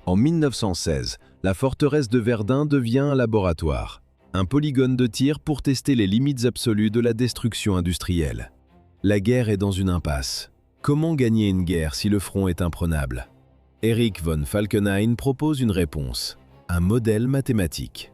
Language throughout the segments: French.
En 1916, la forteresse de Verdun devient un laboratoire, un polygone de tir pour tester les limites absolues de la destruction industrielle. La guerre est dans une impasse. Comment gagner une guerre si le front est imprenable? Erich von Falkenhayn propose une réponse, un modèle mathématique.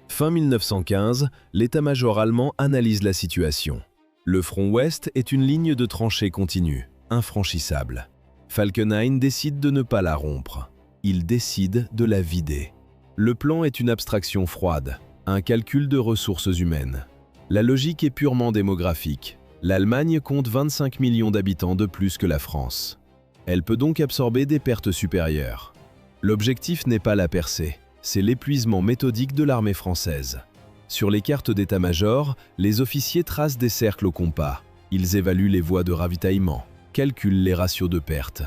Fin 1915, l'état-major allemand analyse la situation. Le front ouest est une ligne de tranchée continue, infranchissable. Falkenhayn décide de ne pas la rompre. Il décide de la vider. Le plan est une abstraction froide, un calcul de ressources humaines. La logique est purement démographique. L'Allemagne compte 25 millions d'habitants de plus que la France. Elle peut donc absorber des pertes supérieures. L'objectif n'est pas la percée, c'est l'épuisement méthodique de l'armée française. Sur les cartes d'état-major, les officiers tracent des cercles au compas. Ils évaluent les voies de ravitaillement, calculent les ratios de pertes.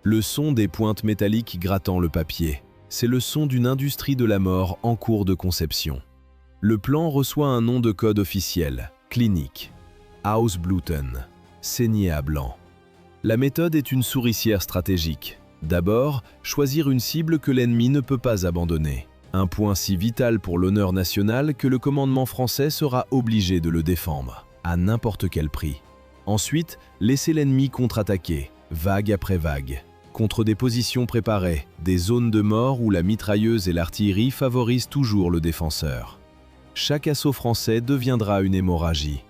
Le son des pointes métalliques grattant le papier, c'est le son d'une industrie de la mort en cours de conception. Le plan reçoit un nom de code officiel, clinique. Ausbluten, saigner à blanc. La méthode est une souricière stratégique. D'abord, choisir une cible que l'ennemi ne peut pas abandonner. Un point si vital pour l'honneur national que le commandement français sera obligé de le défendre, à n'importe quel prix. Ensuite, laisser l'ennemi contre-attaquer, vague après vague. Contre des positions préparées, des zones de mort où la mitrailleuse et l'artillerie favorisent toujours le défenseur. Chaque assaut français deviendra une hémorragie.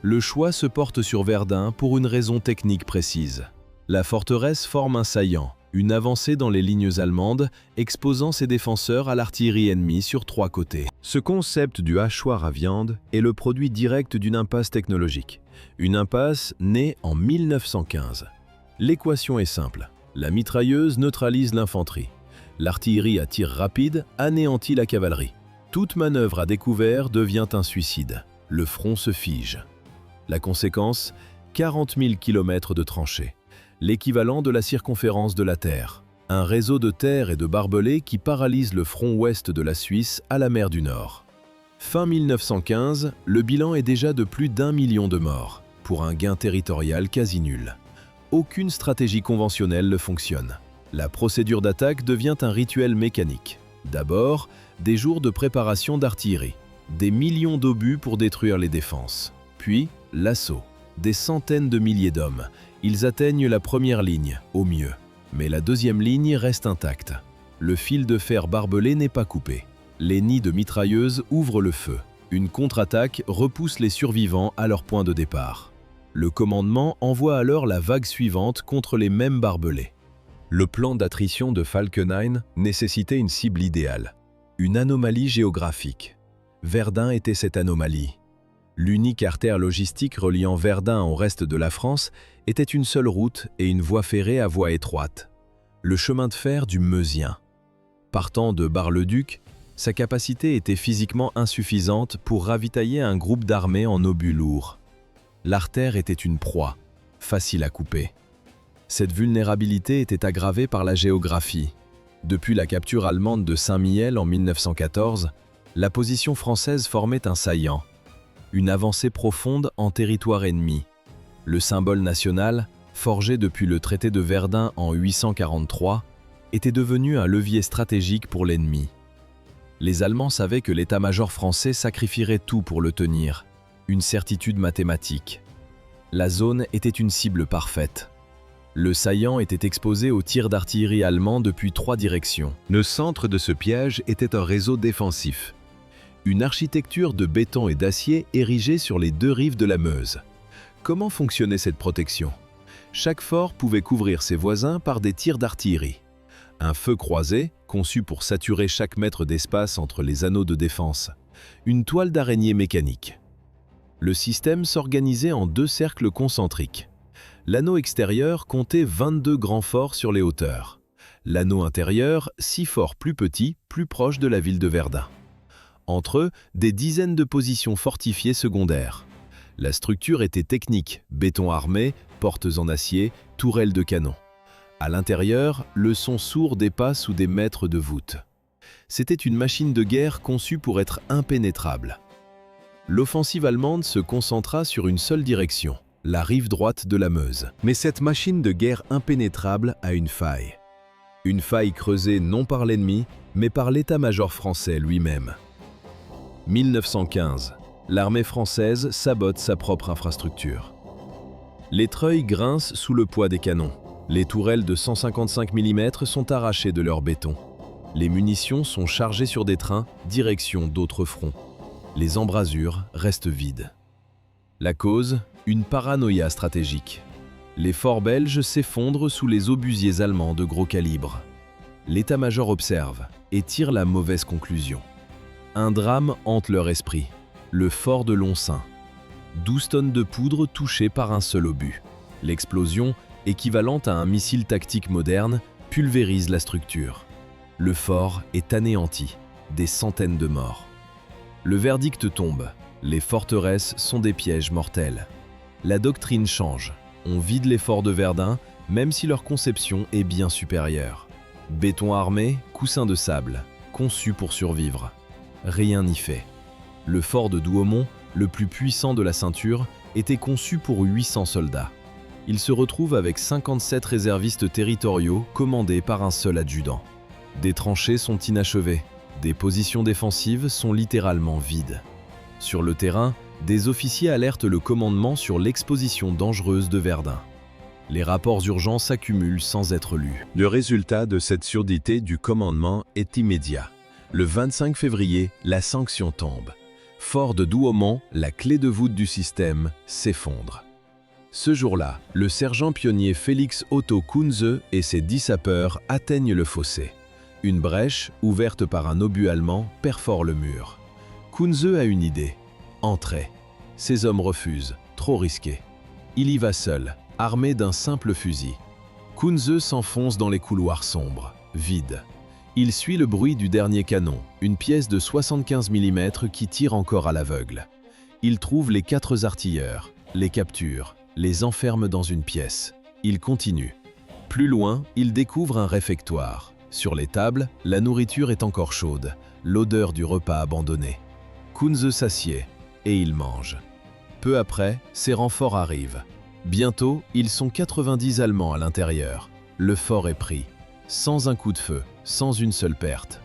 Le choix se porte sur Verdun pour une raison technique précise. La forteresse forme un saillant, une avancée dans les lignes allemandes, exposant ses défenseurs à l'artillerie ennemie sur 3 côtés. Ce concept du hachoir à viande est le produit direct d'une impasse technologique. Une impasse née en 1915. L'équation est simple. La mitrailleuse neutralise l'infanterie. L'artillerie à tir rapide anéantit la cavalerie. Toute manœuvre à découvert devient un suicide. Le front se fige. La conséquence, 40 000 km de tranchées, l'équivalent de la circonférence de la Terre. Un réseau de terres et de barbelés qui paralyse le front ouest de la Suisse à la mer du Nord. Fin 1915, le bilan est déjà de plus d'1 million de morts, pour un gain territorial quasi nul. Aucune stratégie conventionnelle ne fonctionne. La procédure d'attaque devient un rituel mécanique. D'abord, des jours de préparation d'artillerie, des millions d'obus pour détruire les défenses. Puis, l'assaut. Des centaines de milliers d'hommes. Ils atteignent la première ligne, au mieux. Mais la deuxième ligne reste intacte. Le fil de fer barbelé n'est pas coupé. Les nids de mitrailleuses ouvrent le feu. Une contre-attaque repousse les survivants à leur point de départ. Le commandement envoie alors la vague suivante contre les mêmes barbelés. Le plan d'attrition de Falkenhayn nécessitait une cible idéale. Une anomalie géographique. Verdun était cette anomalie. L'unique artère logistique reliant Verdun au reste de la France était une seule route et une voie ferrée à voie étroite. Le chemin de fer du Meusien. Partant de Bar-le-Duc, sa capacité était physiquement insuffisante pour ravitailler un groupe d'armées en obus lourds. L'artère était une proie, facile à couper. Cette vulnérabilité était aggravée par la géographie. Depuis la capture allemande de Saint-Mihiel en 1914, la position française formait un saillant. Une avancée profonde en territoire ennemi. Le symbole national, forgé depuis le traité de Verdun en 843, était devenu un levier stratégique pour l'ennemi. Les Allemands savaient que l'état-major français sacrifierait tout pour le tenir, une certitude mathématique. La zone était une cible parfaite. Le saillant était exposé aux tirs d'artillerie allemands depuis 3 directions. Le centre de ce piège était un réseau défensif. Une architecture de béton et d'acier érigée sur les 2 rives de la Meuse. Comment fonctionnait cette protection? Chaque fort pouvait couvrir ses voisins par des tirs d'artillerie. Un feu croisé, conçu pour saturer chaque mètre d'espace entre les anneaux de défense. Une toile d'araignée mécanique. Le système s'organisait en 2 cercles concentriques. L'anneau extérieur comptait 22 grands forts sur les hauteurs. L'anneau intérieur, 6 forts plus petits, plus proches de la ville de Verdun. Entre eux, des dizaines de positions fortifiées secondaires. La structure était technique, béton armé, portes en acier, tourelles de canon. À l'intérieur, le son sourd des pas sous des mètres de voûte. C'était une machine de guerre conçue pour être impénétrable. L'offensive allemande se concentra sur une seule direction, la rive droite de la Meuse. Mais cette machine de guerre impénétrable a une faille. Une faille creusée non par l'ennemi, mais par l'état-major français lui-même. 1915. L'armée française sabote sa propre infrastructure. Les treuils grincent sous le poids des canons. Les tourelles de 155 mm sont arrachées de leur béton. Les munitions sont chargées sur des trains, direction d'autres fronts. Les embrasures restent vides. La cause, une paranoïa stratégique. Les forts belges s'effondrent sous les obusiers allemands de gros calibre. L'état-major observe et tire la mauvaise conclusion. Un drame hante leur esprit, le fort de Lonsin. 12 tonnes de poudre touchées par un seul obus. L'explosion, équivalente à un missile tactique moderne, pulvérise la structure. Le fort est anéanti, des centaines de morts. Le verdict tombe, les forteresses sont des pièges mortels. La doctrine change, on vide les forts de Verdun, même si leur conception est bien supérieure. Béton armé, coussin de sable, conçu pour survivre. Rien n'y fait. Le fort de Douaumont, le plus puissant de la ceinture, était conçu pour 800 soldats. Il se retrouve avec 57 réservistes territoriaux commandés par un seul adjudant. Des tranchées sont inachevées, des positions défensives sont littéralement vides. Sur le terrain, des officiers alertent le commandement sur l'exposition dangereuse de Verdun. Les rapports urgents s'accumulent sans être lus. Le résultat de cette surdité du commandement est immédiat. Le 25 février, la sanction tombe. Fort de Douaumont, la clé de voûte du système, s'effondre. Ce jour-là, le sergent pionnier Félix Otto Kunze et ses 10 sapeurs atteignent le fossé. Une brèche, ouverte par un obus allemand, perfore le mur. Kunze a une idée. Entrer. Ses hommes refusent, trop risqué. Il y va seul, armé d'un simple fusil. Kunze s'enfonce dans les couloirs sombres, vides. Il suit le bruit du dernier canon, une pièce de 75 mm qui tire encore à l'aveugle. Il trouve les 4 artilleurs, les capture, les enferme dans une pièce. Il continue. Plus loin, il découvre un réfectoire. Sur les tables, la nourriture est encore chaude, l'odeur du repas abandonné. Kunze s'assied et il mange. Peu après, ses renforts arrivent. Bientôt, ils sont 90 Allemands à l'intérieur. Le fort est pris, sans un coup de feu, sans une seule perte.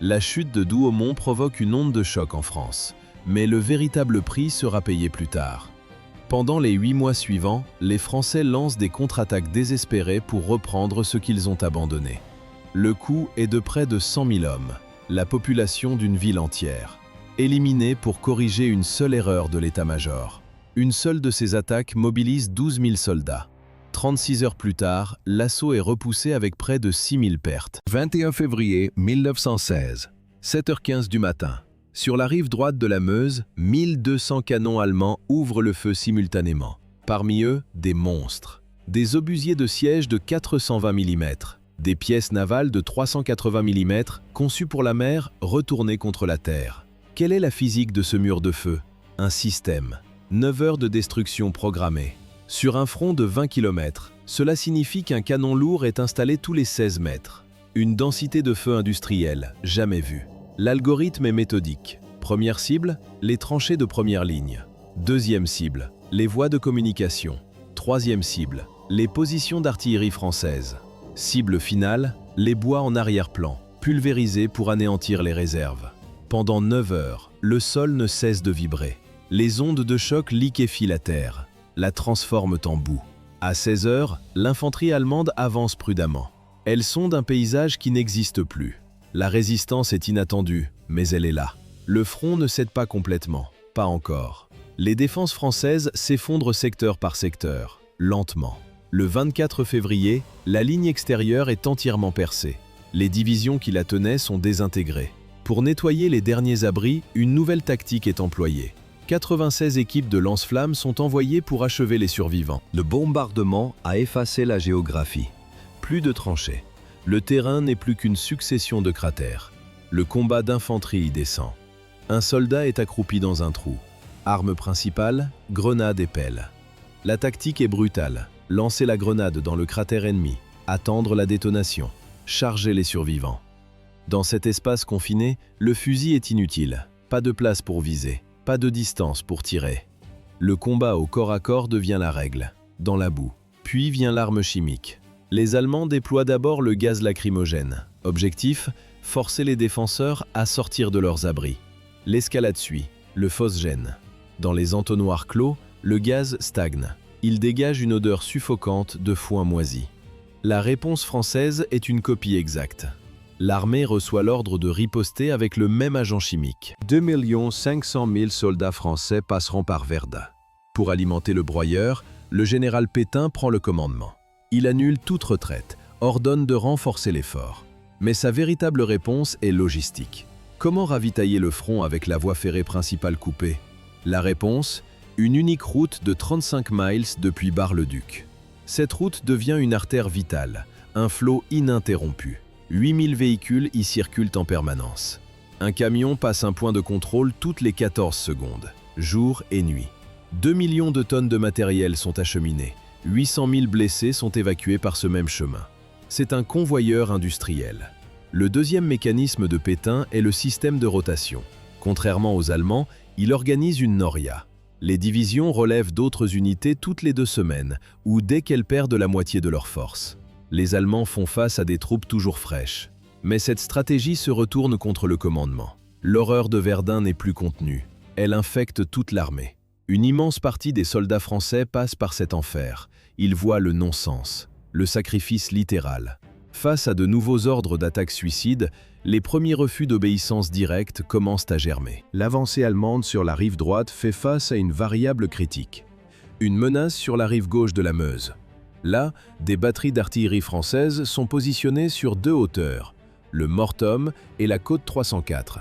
La chute de Douaumont provoque une onde de choc en France, mais le véritable prix sera payé plus tard. Pendant les 8 mois suivants, les Français lancent des contre-attaques désespérées pour reprendre ce qu'ils ont abandonné. Le coût est de près de 100 000 hommes, la population d'une ville entière, éliminée pour corriger une seule erreur de l'état-major. Une seule de ces attaques mobilise 12 000 soldats. 36 heures plus tard, l'assaut est repoussé avec près de 6 000 pertes. 21 février 1916, 7h15 du matin. Sur la rive droite de la Meuse, 1200 canons allemands ouvrent le feu simultanément. Parmi eux, des monstres. Des obusiers de siège de 420 mm. Des pièces navales de 380 mm, conçues pour la mer, retournées contre la terre. Quelle est la physique de ce mur de feu? Un système. 9 heures de destruction programmée. Sur un front de 20 km, cela signifie qu'un canon lourd est installé tous les 16 mètres. Une densité de feu industrielle, jamais vue. L'algorithme est méthodique. Première cible, les tranchées de première ligne. Deuxième cible, les voies de communication. Troisième cible, les positions d'artillerie française. Cible finale, les bois en arrière-plan, pulvérisés pour anéantir les réserves. Pendant 9 heures, le sol ne cesse de vibrer. Les ondes de choc liquéfient la terre, la transforment en boue. À 16 heures, l'infanterie allemande avance prudemment. Elle sonde un paysage qui n'existe plus. La résistance est inattendue, mais elle est là. Le front ne cède pas complètement, pas encore. Les défenses françaises s'effondrent secteur par secteur, lentement. Le 24 février, la ligne extérieure est entièrement percée. Les divisions qui la tenaient sont désintégrées. Pour nettoyer les derniers abris, une nouvelle tactique est employée. 96 équipes de lance-flammes sont envoyées pour achever les survivants. Le bombardement a effacé la géographie. Plus de tranchées. Le terrain n'est plus qu'une succession de cratères. Le combat d'infanterie y descend. Un soldat est accroupi dans un trou. Arme principale, grenade et pelle. La tactique est brutale. Lancer la grenade dans le cratère ennemi, attendre la détonation, charger les survivants. Dans cet espace confiné, le fusil est inutile. Pas de place pour viser, pas de distance pour tirer. Le combat au corps à corps devient la règle, dans la boue. Puis vient l'arme chimique. Les Allemands déploient d'abord le gaz lacrymogène. Objectif, forcer les défenseurs à sortir de leurs abris. L'escalade suit, le phosgène. Dans les entonnoirs clos, le gaz stagne. Il dégage une odeur suffocante de foin moisi. La réponse française est une copie exacte. L'armée reçoit l'ordre de riposter avec le même agent chimique. 2 500 000 soldats français passeront par Verdun. Pour alimenter le broyeur, le général Pétain prend le commandement. Il annule toute retraite, ordonne de renforcer l'effort. Mais sa véritable réponse est logistique. Comment ravitailler le front avec la voie ferrée principale coupée? La réponse, une unique route de 35 miles depuis Bar-le-Duc. Cette route devient une artère vitale, un flot ininterrompu. 8000 véhicules y circulent en permanence. Un camion passe un point de contrôle toutes les 14 secondes, jour et nuit. 2 millions de tonnes de matériel sont acheminées. 800 000 blessés sont évacués par ce même chemin. C'est un convoyeur industriel. Le deuxième mécanisme de Pétain est le système de rotation. Contrairement aux Allemands, il organise une noria. Les divisions relèvent d'autres unités toutes les 2 semaines, ou dès qu'elles perdent la moitié de leur force. Les Allemands font face à des troupes toujours fraîches. Mais cette stratégie se retourne contre le commandement. L'horreur de Verdun n'est plus contenue. Elle infecte toute l'armée. Une immense partie des soldats français passe par cet enfer. Ils voient le non-sens, le sacrifice littéral. Face à de nouveaux ordres d'attaque suicide, les premiers refus d'obéissance directe commencent à germer. L'avancée allemande sur la rive droite fait face à une variable critique. Une menace sur la rive gauche de la Meuse. Là, des batteries d'artillerie françaises sont positionnées sur 2 hauteurs, le Mortom et la côte 304.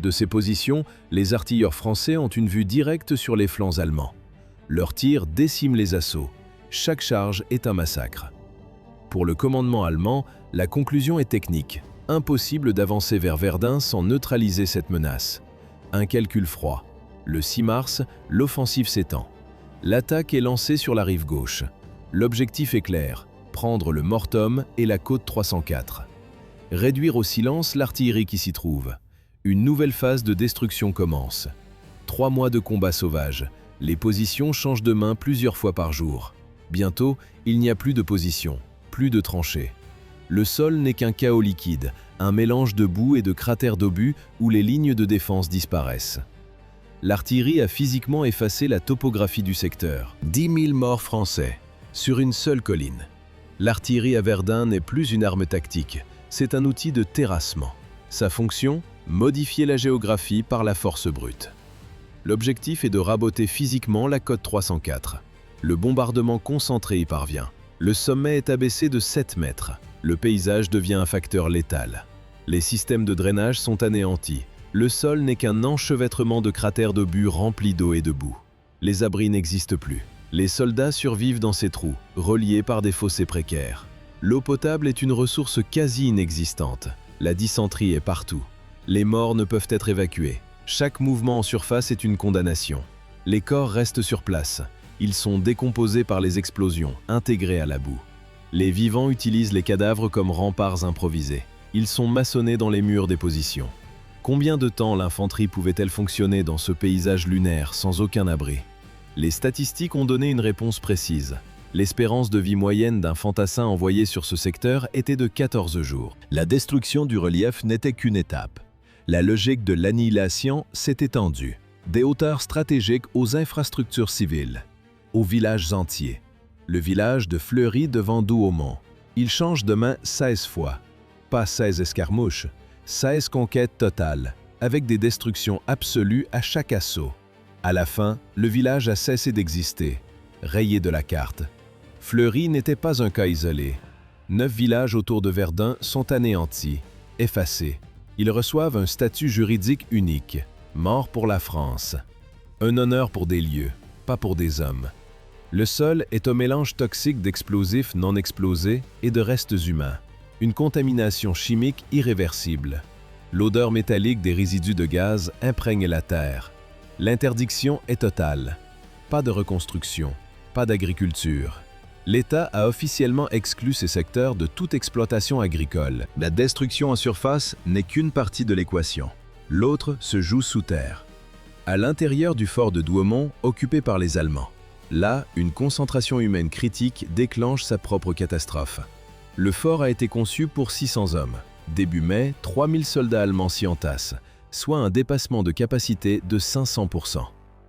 De ces positions, les artilleurs français ont une vue directe sur les flancs allemands. Leurs tirs déciment les assauts. Chaque charge est un massacre. Pour le commandement allemand, la conclusion est technique. Impossible d'avancer vers Verdun sans neutraliser cette menace. Un calcul froid. Le 6 mars, l'offensive s'étend. L'attaque est lancée sur la rive gauche. L'objectif est clair, prendre le Mortom et la côte 304. Réduire au silence l'artillerie qui s'y trouve. Une nouvelle phase de destruction commence. 3 mois de combat sauvage. Les positions changent de main plusieurs fois par jour. Bientôt, il n'y a plus de position, plus de tranchées. Le sol n'est qu'un chaos liquide, un mélange de boue et de cratères d'obus où les lignes de défense disparaissent. L'artillerie a physiquement effacé la topographie du secteur. 10 000 morts français, sur une seule colline. L'artillerie à Verdun n'est plus une arme tactique, c'est un outil de terrassement. Sa fonction, modifier la géographie par la force brute. L'objectif est de raboter physiquement la côte 304. Le bombardement concentré y parvient. Le sommet est abaissé de 7 mètres. Le paysage devient un facteur létal. Les systèmes de drainage sont anéantis. Le sol n'est qu'un enchevêtrement de cratères d'obus remplis d'eau et de boue. Les abris n'existent plus. Les soldats survivent dans ces trous, reliés par des fossés précaires. L'eau potable est une ressource quasi inexistante. La dysenterie est partout. Les morts ne peuvent être évacués. Chaque mouvement en surface est une condamnation. Les corps restent sur place. Ils sont décomposés par les explosions, intégrés à la boue. Les vivants utilisent les cadavres comme remparts improvisés. Ils sont maçonnés dans les murs des positions. Combien de temps l'infanterie pouvait-elle fonctionner dans ce paysage lunaire sans aucun abri? Les statistiques ont donné une réponse précise. L'espérance de vie moyenne d'un fantassin envoyé sur ce secteur était de 14 jours. La destruction du relief n'était qu'une étape. La logique de l'annihilation s'est étendue, des hauteurs stratégiques aux infrastructures civiles, aux villages entiers. Le village de Fleury devant Douaumont. Il change de main 16 fois. Pas 16 escarmouches, 16 conquêtes totales, avec des destructions absolues à chaque assaut. À la fin, le village a cessé d'exister, rayé de la carte. Fleury n'était pas un cas isolé. 9 villages autour de Verdun sont anéantis, effacés. Ils reçoivent un statut juridique unique, mort pour la France. Un honneur pour des lieux, pas pour des hommes. Le sol est un mélange toxique d'explosifs non explosés et de restes humains. Une contamination chimique irréversible. L'odeur métallique des résidus de gaz imprègne la terre. L'interdiction est totale. Pas de reconstruction, pas d'agriculture. L'État a officiellement exclu ces secteurs de toute exploitation agricole. La destruction en surface n'est qu'une partie de l'équation. L'autre se joue sous terre. À l'intérieur du fort de Douaumont, occupé par les Allemands. Là, une concentration humaine critique déclenche sa propre catastrophe. Le fort a été conçu pour 600 hommes. Début mai, 3000 soldats allemands s'y entassent, soit un dépassement de capacité de 500%.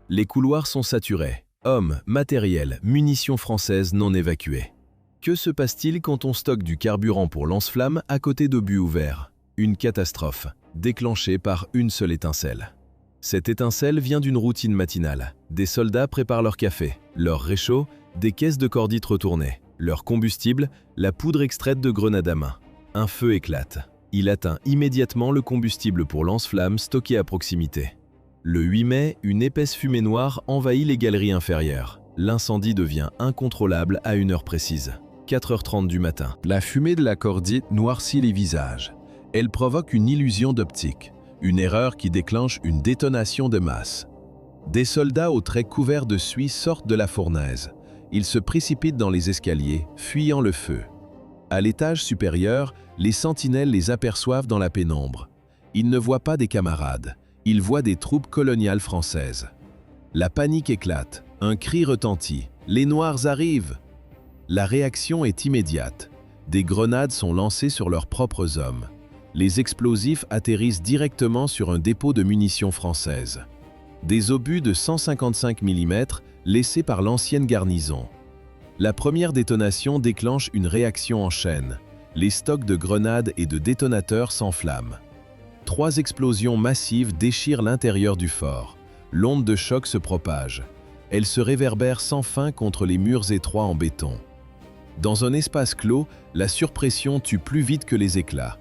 Les couloirs sont saturés. Hommes, matériel, munitions françaises non évacuées. Que se passe-t-il quand on stocke du carburant pour lance-flammes à côté d'obus ouverts? Une catastrophe, déclenchée par une seule étincelle. Cette étincelle vient d'une routine matinale. Des soldats préparent leur café, leur réchaud, des caisses de cordite retournées, leur combustible, la poudre extraite de grenades à main. Un feu éclate. Il atteint immédiatement le combustible pour lance-flammes stocké à proximité. Le 8 mai, une épaisse fumée noire envahit les galeries inférieures. L'incendie devient incontrôlable à une heure précise. 4h30 du matin. La fumée de la cordite noircit les visages. Elle provoque une illusion d'optique, une erreur qui déclenche une détonation de masse. Des soldats aux traits couverts de suie sortent de la fournaise. Ils se précipitent dans les escaliers, fuyant le feu. À l'étage supérieur, les sentinelles les aperçoivent dans la pénombre. Ils ne voient pas des camarades, ils voient des troupes coloniales françaises. La panique éclate, un cri retentit. « Les Noirs arrivent !» La réaction est immédiate. Des grenades sont lancées sur leurs propres hommes. Les explosifs atterrissent directement sur un dépôt de munitions françaises. Des obus de 155 mm laissés par l'ancienne garnison. La première détonation déclenche une réaction en chaîne. Les stocks de grenades et de détonateurs s'enflamment. 3 explosions massives déchirent l'intérieur du fort. L'onde de choc se propage. Elle se réverbère sans fin contre les murs étroits en béton. Dans un espace clos, la surpression tue plus vite que les éclats.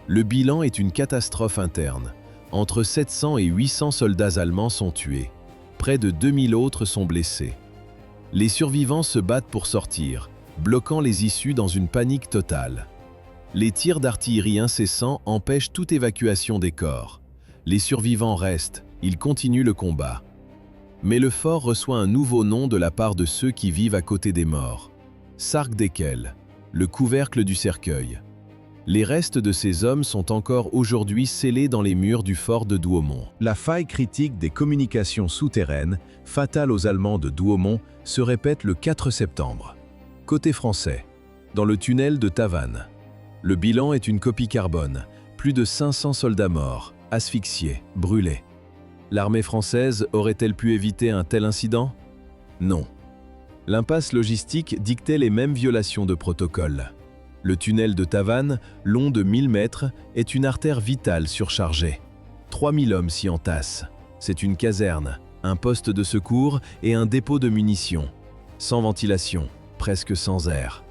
Le bilan est une catastrophe interne. Entre 700 et 800 soldats allemands sont tués. Près de 2000 autres sont blessés. Les survivants se battent pour sortir, bloquant les issues dans une panique totale. Les tirs d'artillerie incessants empêchent toute évacuation des corps. Les survivants restent, ils continuent le combat. Mais le fort reçoit un nouveau nom de la part de ceux qui vivent à côté des morts. Sargdeckel, le couvercle du cercueil. Les restes de ces hommes sont encore aujourd'hui scellés dans les murs du fort de Douaumont. La faille critique des communications souterraines, fatale aux Allemands de Douaumont, se répète le 4 septembre. Côté français, dans le tunnel de Tavannes. Le bilan est une copie carbone, plus de 500 soldats morts, asphyxiés, brûlés. L'armée française aurait-elle pu éviter un tel incident? Non. L'impasse logistique dictait les mêmes violations de protocole. Le tunnel de Tavannes, long de 1000 mètres, est une artère vitale surchargée. 3000 hommes s'y entassent. C'est une caserne, un poste de secours et un dépôt de munitions. Sans ventilation, presque sans air.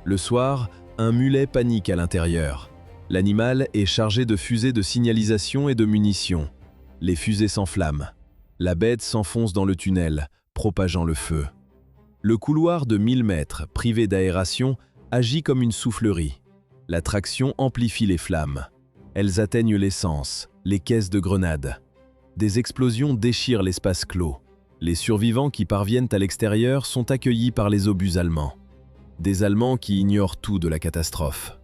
Le soir, un mulet panique à l'intérieur. L'animal est chargé de fusées de signalisation et de munitions. Les fusées s'enflamment. La bête s'enfonce dans le tunnel, propageant le feu. Le couloir de 1000 mètres, privé d'aération, agit comme une soufflerie. La traction amplifie les flammes. Elles atteignent l'essence, les caisses de grenades. Des explosions déchirent l'espace clos. Les survivants qui parviennent à l'extérieur sont accueillis par les obus allemands. Des Allemands qui ignorent tout de la catastrophe.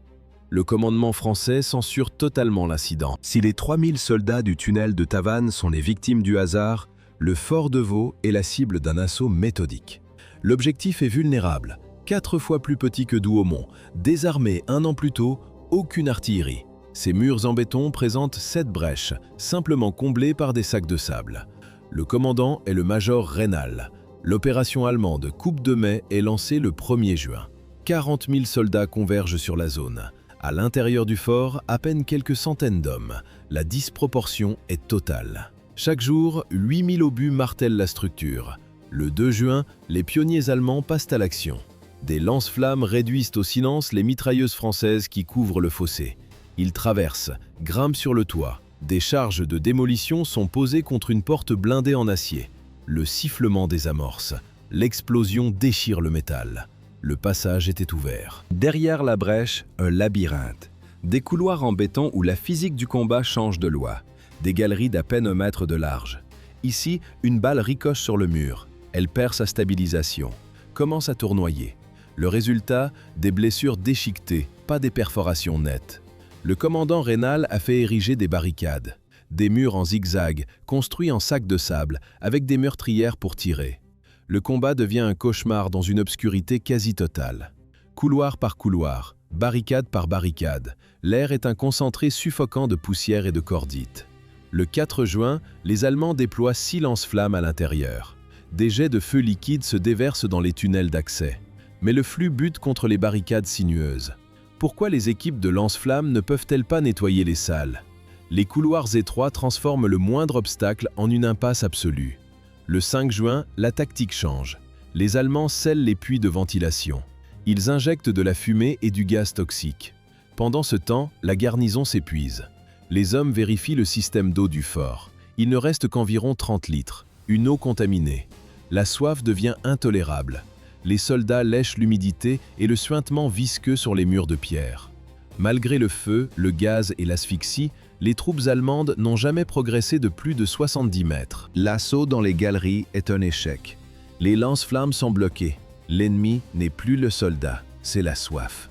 Le commandement français censure totalement l'incident. Si les 3000 soldats du tunnel de Tavannes sont les victimes du hasard, le fort de Vaux est la cible d'un assaut méthodique. L'objectif est vulnérable, 4 fois plus petit que Douaumont, désarmé un an plus tôt, aucune artillerie. Ces murs en béton présentent 7 brèches, simplement comblées par des sacs de sable. Le commandant est le major Reynal. L'opération allemande Coupe de Mai est lancée le 1er juin. 40 000 soldats convergent sur la zone. À l'intérieur du fort, à peine quelques centaines d'hommes. La disproportion est totale. Chaque jour, 8 000 obus martèlent la structure. Le 2 juin, les pionniers allemands passent à l'action. Des lance-flammes réduisent au silence les mitrailleuses françaises qui couvrent le fossé. Ils traversent, grimpent sur le toit. Des charges de démolition sont posées contre une porte blindée en acier. Le sifflement désamorce. L'explosion déchire le métal. Le passage était ouvert. Derrière la brèche, un labyrinthe. Des couloirs en béton où la physique du combat change de loi. Des galeries d'à peine 1 mètre de large. Ici, une balle ricoche sur le mur. Elle perd sa stabilisation. Commence à tournoyer. Le résultat, des blessures déchiquetées, pas des perforations nettes. Le commandant Reynal a fait ériger des barricades. Des murs en zigzag, construits en sacs de sable, avec des meurtrières pour tirer. Le combat devient un cauchemar dans une obscurité quasi totale. Couloir par couloir, barricade par barricade, l'air est un concentré suffocant de poussière et de cordite. Le 4 juin, les Allemands déploient 6 lance-flammes à l'intérieur. Des jets de feu liquide se déversent dans les tunnels d'accès. Mais le flux bute contre les barricades sinueuses. Pourquoi les équipes de lance-flammes ne peuvent-elles pas nettoyer les salles? Les couloirs étroits transforment le moindre obstacle en une impasse absolue. Le 5 juin, la tactique change. Les Allemands scellent les puits de ventilation. Ils injectent de la fumée et du gaz toxique. Pendant ce temps, la garnison s'épuise. Les hommes vérifient le système d'eau du fort. Il ne reste qu'environ 30 litres. Une eau contaminée. La soif devient intolérable. Les soldats lèchent l'humidité et le suintement visqueux sur les murs de pierre. Malgré le feu, le gaz et l'asphyxie, les troupes allemandes n'ont jamais progressé de plus de 70 mètres. L'assaut dans les galeries est un échec. Les lance-flammes sont bloquées. L'ennemi n'est plus le soldat, c'est la soif.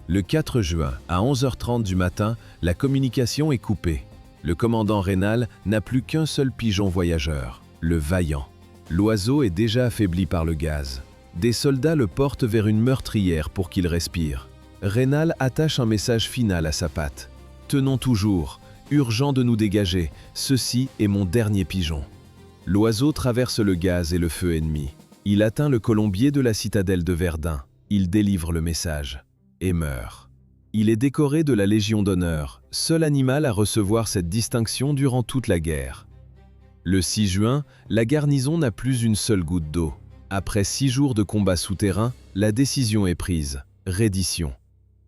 Le 4 juin, à 11h30 du matin, la communication est coupée. Le commandant Raynal n'a plus qu'un seul pigeon voyageur, le Vaillant. L'oiseau est déjà affaibli par le gaz. Des soldats le portent vers une meurtrière pour qu'il respire. Raynal attache un message final à sa patte. « Tenons toujours, urgent de nous dégager, ceci est mon dernier pigeon. » L'oiseau traverse le gaz et le feu ennemi. Il atteint le colombier de la citadelle de Verdun. Il délivre le message et meurt. Il est décoré de la Légion d'honneur, seul animal à recevoir cette distinction durant toute la guerre. Le 6 juin, la garnison n'a plus une seule goutte d'eau. Après 6 jours de combats souterrains, la décision est prise. Reddition.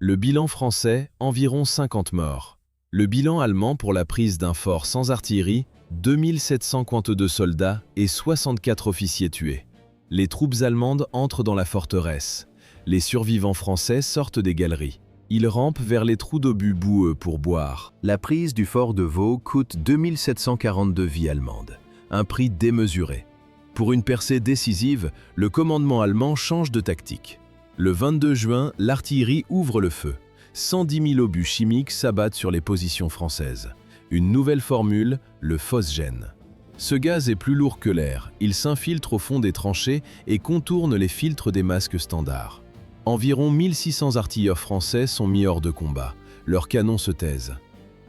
Le bilan français, environ 50 morts. Le bilan allemand pour la prise d'un fort sans artillerie, 2752 soldats et 64 officiers tués. Les troupes allemandes entrent dans la forteresse. Les survivants français sortent des galeries. Ils rampent vers les trous d'obus boueux pour boire. La prise du fort de Vaux coûte 2742 vies allemandes. Un prix démesuré. Pour une percée décisive, le commandement allemand change de tactique. Le 22 juin, l'artillerie ouvre le feu. 110 000 obus chimiques s'abattent sur les positions françaises. Une nouvelle formule, le phosgène. Ce gaz est plus lourd que l'air. Il s'infiltre au fond des tranchées et contourne les filtres des masques standards. Environ 1600 artilleurs français sont mis hors de combat. Leurs canons se taisent.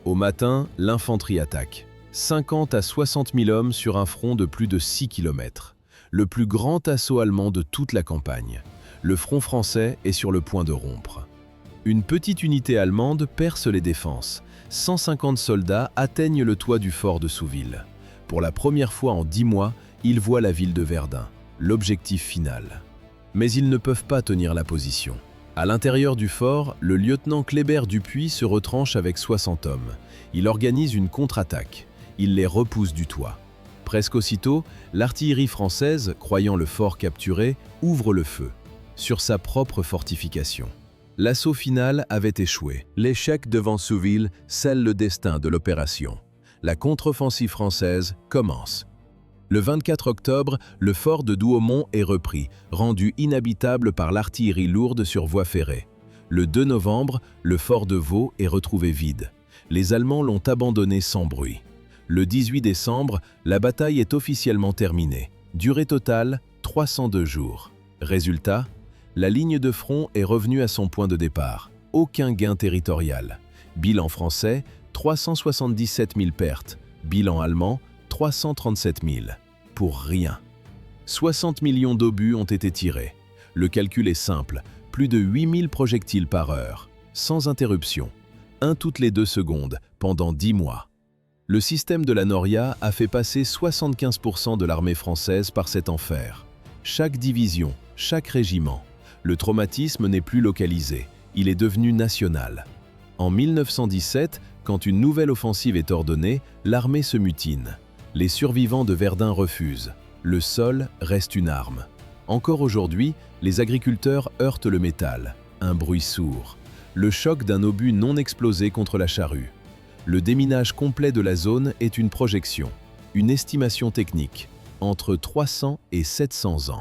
Au matin, l'infanterie attaque. 50 à 60 000 hommes sur un front de plus de 6 km. Le plus grand assaut allemand de toute la campagne. Le front français est sur le point de rompre. Une petite unité allemande perce les défenses. 150 soldats atteignent le toit du fort de Souville. Pour la première fois en 10 mois, ils voient la ville de Verdun, l'objectif final. Mais ils ne peuvent pas tenir la position. À l'intérieur du fort, le lieutenant Kléber Dupuis se retranche avec 60 hommes. Il organise une contre-attaque. Il les repousse du toit. Presque aussitôt, l'artillerie française, croyant le fort capturé, ouvre le feu sur sa propre fortification. L'assaut final avait échoué. L'échec devant Souville scelle le destin de l'opération. La contre-offensive française commence. Le 24 octobre, le fort de Douaumont est repris, rendu inhabitable par l'artillerie lourde sur voie ferrée. Le 2 novembre, le fort de Vaux est retrouvé vide. Les Allemands l'ont abandonné sans bruit. Le 18 décembre, la bataille est officiellement terminée. Durée totale, 302 jours. Résultat, la ligne de front est revenue à son point de départ. Aucun gain territorial. Bilan français, 377 000 pertes. Bilan allemand, 337 000. Pour rien. 60 millions d'obus ont été tirés. Le calcul est simple, plus de 8000 projectiles par heure, sans interruption, un toutes les 2 secondes, pendant 10 mois. Le système de la Noria a fait passer 75% de l'armée française par cet enfer. Chaque division, chaque régiment. Le traumatisme n'est plus localisé, il est devenu national. En 1917, quand une nouvelle offensive est ordonnée, l'armée se mutine. Les survivants de Verdun refusent. Le sol reste une arme. Encore aujourd'hui, les agriculteurs heurtent le métal. Un bruit sourd. Le choc d'un obus non explosé contre la charrue. Le déminage complet de la zone est une projection, une estimation technique, entre 300 et 700 ans.